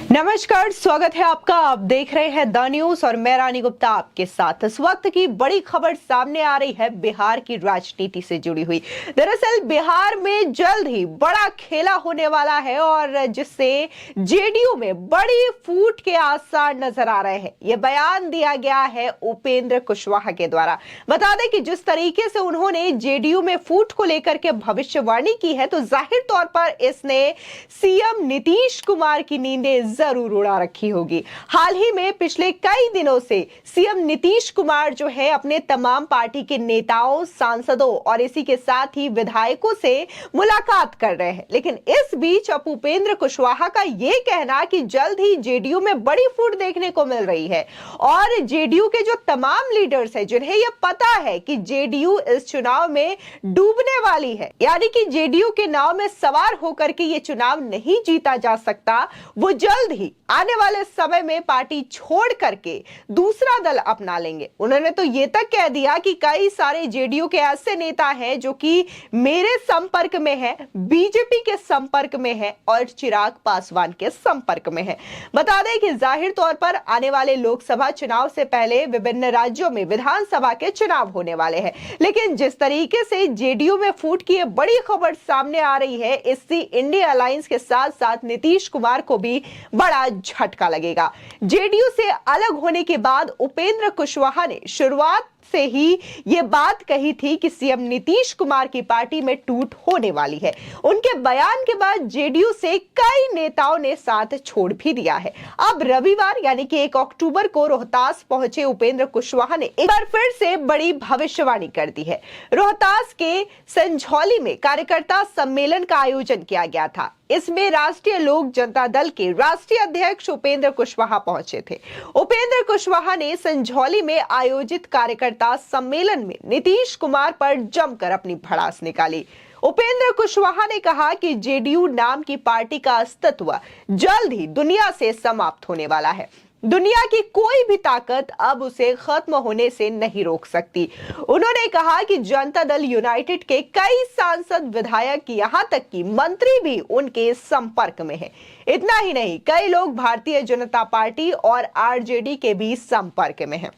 नमस्कार, स्वागत है आपका। आप देख रहे हैं द न्यूज और मैं रानी गुप्ता आपके साथ। इस वक्त की बड़ी खबर सामने आ रही है बिहार की राजनीति से जुड़ी हुई। दरअसल बिहार में जल्द ही बड़ा खेला होने वाला है और जिससे जेडीयू में बड़ी फूट के आसार नजर आ रहे हैं। यह बयान दिया गया है उपेंद्र कुशवाहा के द्वारा। बता दें कि जिस तरीके से उन्होंने जेडीयू में फूट को लेकर के भविष्यवाणी की है, तो जाहिर तौर पर इसने सीएम नीतीश कुमार की नींदें जरूर उड़ा रखी होगी। हाल ही में पिछले कई दिनों से सीएम नीतीश कुमार जो है अपने तमाम पार्टी के नेताओं, सांसदों और इसी के साथ ही विधायकों से मुलाकात कर रहे हैं। लेकिन इस बीच अब उपेंद्र कुशवाहा का यह कहना कि जल्द ही जेडीयू में बड़ी फूट देखने को मिल रही है और जेडीयू के जो तमाम लीडर्स हैं, जिन्हें यह पता है कि जेडीयू इस चुनाव में डूबने वाली है, यानी कि जेडीयू के नाव में सवार होकर के ये चुनाव नहीं जीता जा सकता, वो जल्द ही आने वाले समय में पार्टी छोड़ करके दूसरा दल अपना लेंगे। उन्होंने तो ये तक कह दिया कि कई सारे जेडीयू के ऐसे नेता हैं जो कि मेरे संपर्क में है, बीजेपी के संपर्क में है और चिराग पासवान के संपर्क में है। बता दें कि जाहिर तौर पर आने वाले लोकसभा चुनाव से पहले विभिन्न राज्यों में विधानसभा के चुनाव होने वाले हैं। लेकिन जिस तरीके से जेडीयू में फूट की बड़ी खबर सामने आ रही है, इससे इंडिया अलायंस के साथ साथ नीतीश कुमार को भी बड़ा झटका लगेगा। जेडीयू से अलग होने के बाद उपेंद्र कुशवाहा ने शुरुआत से ही ये बात कही थी कि सीएम नीतीश कुमार की पार्टी में टूट होने वाली है। उनके बयान के बाद जेडीयू से कई नेताओं ने साथ छोड़ भी दिया है। अब रविवार यानी कि 1 अक्टूबर को रोहतास पहुंचे उपेंद्र कुशवाहा ने एक बार फिर से बड़ी भविष्यवाणी कर दी है। रोहतास के संझौली में कार्यकर्ता सम्मेलन का आयोजन किया गया था। इसमें राष्ट्रीय लोक जनता दल के राष्ट्रीय अध्यक्ष उपेंद्र कुशवाहा पहुंचे थे। उपेंद्र कुशवाहा ने संझौली में आयोजित कार्यकर्ता सम्मेलन में नीतीश कुमार पर जमकर अपनी भड़ास निकाली। उपेंद्र कुशवाहा ने कहा कि जेडीयू नाम की पार्टी का अस्तित्व जल्द ही दुनिया से समाप्त होने वाला है। दुनिया की कोई भी ताकत अब उसे खत्म होने से नहीं रोक सकती। उन्होंने कहा कि जनता दल यूनाइटेड के कई सांसद, विधायक, यहां तक कि मंत्री भी उनके संपर्क में हैं। इतना ही नहीं, कई लोग भारतीय जनता पार्टी और आरजेडी के भी संपर्क में हैं।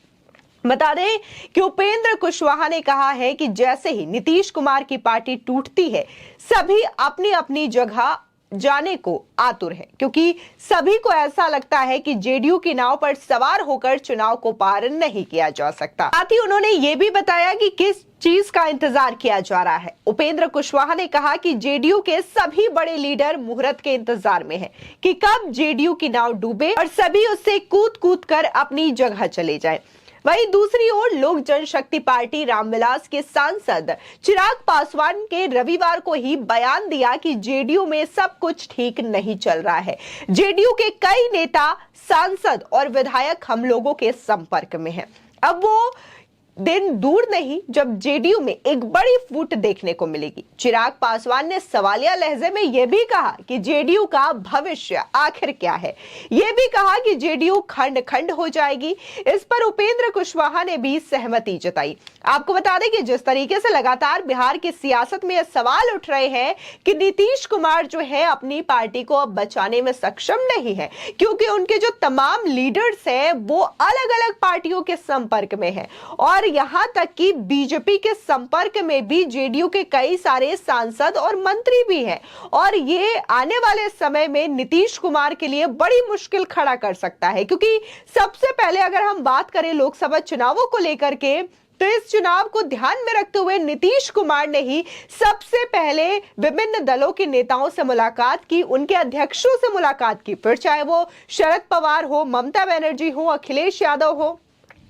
बता दें कि उपेंद्र कुशवाहा ने कहा है कि जैसे ही नीतीश कुमार की पार्टी टूटती है, सभी अपनी अपनी जगह जाने को आतुर है, क्योंकि सभी को ऐसा लगता है कि जेडीयू की नाव पर सवार होकर चुनाव को पार नहीं किया जा सकता। साथ ही उन्होंने ये भी बताया कि किस चीज का इंतजार किया जा रहा है। उपेंद्र कुशवाहा ने कहा कि जेडीयू के सभी बड़े लीडर मुहूर्त के इंतजार में हैं कि कब जेडीयू की नाव डूबे और सभी उससे कूद कूद कर अपनी जगह चले जाए। वहीं दूसरी ओर लोक जनशक्ति पार्टी रामविलास के सांसद चिराग पासवान के रविवार को ही बयान दिया कि जेडीयू में सब कुछ ठीक नहीं चल रहा है। जेडीयू के कई नेता, सांसद और विधायक हम लोगों के संपर्क में हैं। अब वो दिन दूर नहीं जब जेडीयू में एक बड़ी फूट देखने को मिलेगी। चिराग पासवान ने सवालिया लहजे में यह भी कहा कि जेडीयू का भविष्य आखिर क्या है। यह भी कहा कि जेडीयू खंड खंड हो जाएगी। इस पर उपेंद्र कुशवाहा ने भी सहमति जताई। आपको बता दें कि जिस तरीके से लगातार बिहार की सियासत में यह सवाल उठ रहे हैं कि नीतीश कुमार जो है अपनी पार्टी को अब बचाने में सक्षम नहीं है, क्योंकि उनके जो तमाम लीडर्स हैं वो अलग अलग पार्टियों के संपर्क में हैं और यहां तक कि बीजेपी के संपर्क में भी जेडीयू के कई सारे सांसद और मंत्री भी हैं और ये आने वाले समय में नीतीश कुमार के लिए बड़ी मुश्किल खड़ा कर सकता है। क्योंकि सबसे पहले अगर हम बात करें लोकसभा चुनावों को लेकर के, तो इस चुनाव को ध्यान में रखते हुए नीतीश कुमार ने ही सबसे पहले विभिन्न दलों के नेताओं से मुलाकात की, उनके अध्यक्षों से मुलाकात की। फिर चाहे वो शरद पवार हो, ममता बनर्जी हो, अखिलेश यादव हो,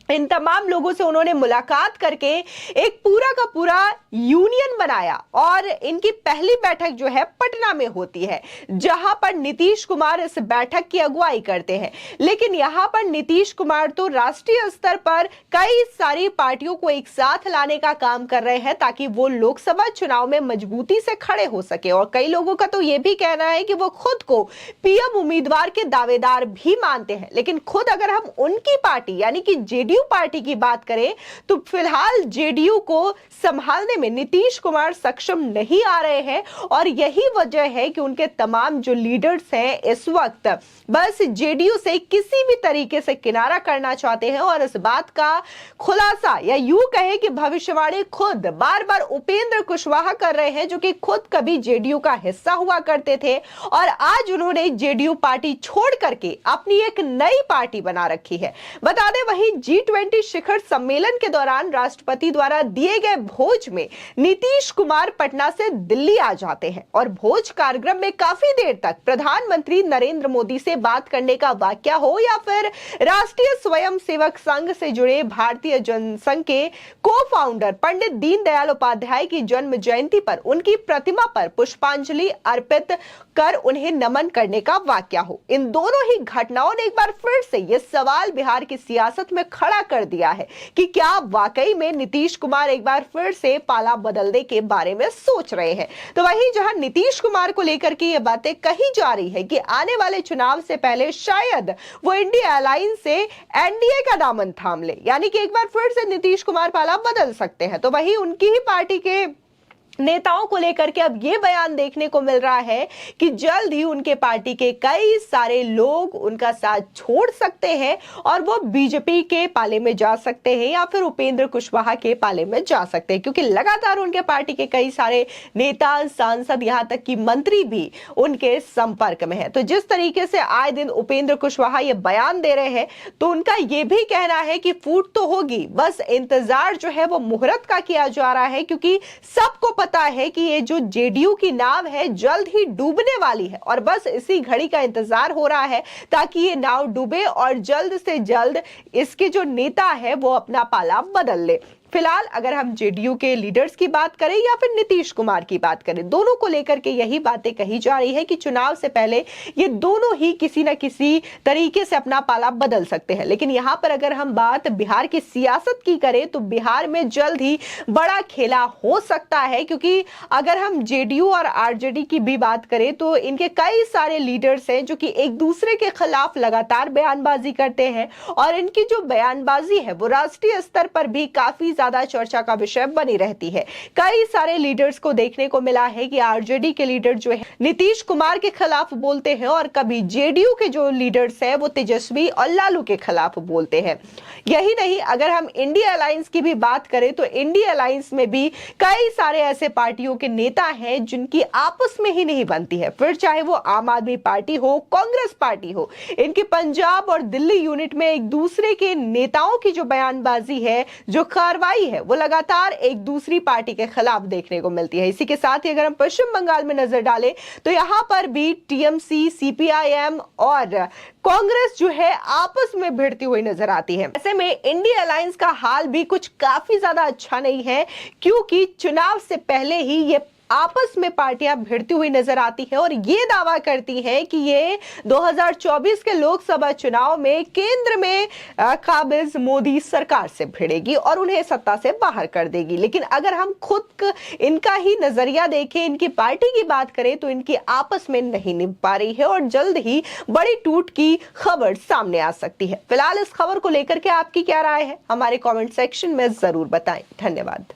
इन तमाम लोगों से उन्होंने मुलाकात करके एक पूरा का पूरा यूनियन बनाया और इनकी पहली बैठक जो है पटना में होती है, जहां पर नीतीश कुमार इस बैठक की अगुवाई करते हैं। लेकिन यहां पर नीतीश कुमार तो राष्ट्रीय स्तर पर कई सारी पार्टियों को एक साथ लाने का काम कर रहे हैं ताकि वो लोकसभा चुनाव में मजबूती से खड़े हो सके। और कई लोगों का तो यह भी कहना है कि वो खुद को पीएम उम्मीदवार के दावेदार भी मानते हैं। लेकिन खुद अगर हम उनकी पार्टी यानी कि जेडीयू जेडीयू पार्टी की बात करें तो फिलहाल जेडीयू को संभालने में नीतीश कुमार सक्षम नहीं आ रहे हैं और यही वजह है कि उनके तमाम जो लीडर्स हैं इस वक्त बस जेडीयू से किसी भी तरीके से किनारा करना चाहते हैं और इस बात का खुलासा या यूं कहें कि भविष्यवाणी खुद बार बार उपेंद्र कुशवाहा कर रहे हैं, जो कि खुद कभी जेडीयू का हिस्सा हुआ करते थे और आज उन्होंने जेडीयू पार्टी छोड़ करके अपनी एक नई पार्टी बना रखी है। बता दें वहीं G20 शिखर सम्मेलन के दौरान राष्ट्रपति द्वारा दिए गए भोज में नीतीश कुमार पटना से दिल्ली आ जाते हैं और भोज कार्यक्रम में काफी देर तक प्रधानमंत्री नरेंद्र मोदी से बात करने का वाकया हो या फिर राष्ट्रीय स्वयंसेवक संघ से जुड़े भारतीय जनसंघ के को-फाउंडर पंडित दीनदयाल उपाध्याय की जन्म जयंती पर उनकी प्रतिमा पर पुष्पांजलि अर्पित कर उन्हें नमन करने का वाकया हो। इन दोनों ही घटनाओं ने एक बार फिर से यह सवाल बिहार की सियासत में खड़ा कर दिया है कि क्या वाकई में नीतीश कुमार एक बार फिर से पाला बदलने के बारे में सोच रहे हैं। तो वहीं जहां नीतीश कुमार को लेकर के ये बातें कही जा रही है कि आने वाले चुनाव से पहले शायद वो इंडिया अलायंस से एनडीए का दामन थाम ले, यानी कि एक बार फिर से नीतीश कुमार पाला बदल सकते हैं। तो वहीं उनकी ही पार्टी के नेताओं को लेकर के अब ये बयान देखने को मिल रहा है कि जल्द ही उनके पार्टी के कई सारे लोग उनका साथ छोड़ सकते हैं और वो बीजेपी के पाले में जा सकते हैं या फिर उपेंद्र कुशवाहा के पाले में जा सकते हैं, क्योंकि लगातार उनके पार्टी के कई सारे नेता, सांसद, यहां तक कि मंत्री भी उनके संपर्क में है। तो जिस तरीके से आए दिन उपेंद्र कुशवाहा ये बयान दे रहे हैं तो उनका ये भी कहना है कि फूट तो होगी, बस इंतजार जो है वो मुहूर्त का किया जा रहा है, क्योंकि सबको पता है कि ये जो जेडीयू की नाव है जल्द ही डूबने वाली है और बस इसी घड़ी का इंतजार हो रहा है ताकि ये नाव डूबे और जल्द से जल्द इसके जो नेता है वो अपना पाला बदल ले। फिलहाल अगर हम जेडीयू के लीडर्स की बात करें या फिर नीतीश कुमार की बात करें, दोनों को लेकर के यही बातें कही जा रही है कि चुनाव से पहले ये दोनों ही किसी न किसी तरीके से अपना पाला बदल सकते हैं। लेकिन यहां पर अगर हम बात बिहार की सियासत की करें तो बिहार में जल्द ही बड़ा खेला हो सकता है, क्योंकि अगर हम जेडीयू और आरजेडी की भी बात करें तो इनके कई सारे लीडर्स हैं जो कि एक दूसरे के खिलाफ लगातार बयानबाजी करते हैं और इनकी जो बयानबाजी है वो राष्ट्रीय स्तर पर भी काफी ज्यादा चर्चा का विषय बनी रहती है। कई सारे लीडर्स को देखने को मिला है कि आरजेडी के लीडर जो है नीतीश कुमार के खिलाफ बोलते हैं और कभी जेडीयू के जो लीडर्स हैं वो तेजस्वी और लालू के खिलाफ बोलते हैं। यही नहीं, अगर हम इंडिया अलायंस की भी बात करें तो इंडिया अलायंस में भी कई सारे ऐसे पार्टियों के नेता हैं जिनकी आपस में ही नहीं बनती है, फिर चाहे वो आम आदमी पार्टी हो, कांग्रेस पार्टी हो। इनकी पंजाब और दिल्ली यूनिट में एक दूसरे के नेताओं की जो बयानबाजी है, जो कार्रवाई है, वो लगातार एक दूसरी पार्टी के खिलाफ देखने को मिलती है। इसी के साथ ही अगर हम पश्चिम बंगाल में नजर डालें तो यहां पर भी टीएमसी, सीपीआईएम और कांग्रेस जो है आपस में भिड़ती हुई नजर आती है। ऐसे में इंडिया अलायंस का हाल भी कुछ काफी ज्यादा अच्छा नहीं है, क्योंकि चुनाव से पहले ही ये आपस में पार्टियां भिड़ती हुई नजर आती है और ये दावा करती है कि ये 2024 के लोकसभा चुनाव में केंद्र में काबिज मोदी सरकार से भिड़ेगी और उन्हें सत्ता से बाहर कर देगी। लेकिन अगर हम खुद इनका ही नजरिया देखें, इनकी पार्टी की बात करें तो इनकी आपस में नहीं निभ पा रही है और जल्द ही बड़ी टूट की खबर सामने आ सकती है। फिलहाल इस खबर को लेकर के आपकी क्या राय है, हमारे कॉमेंट सेक्शन में जरूर बताएं। धन्यवाद।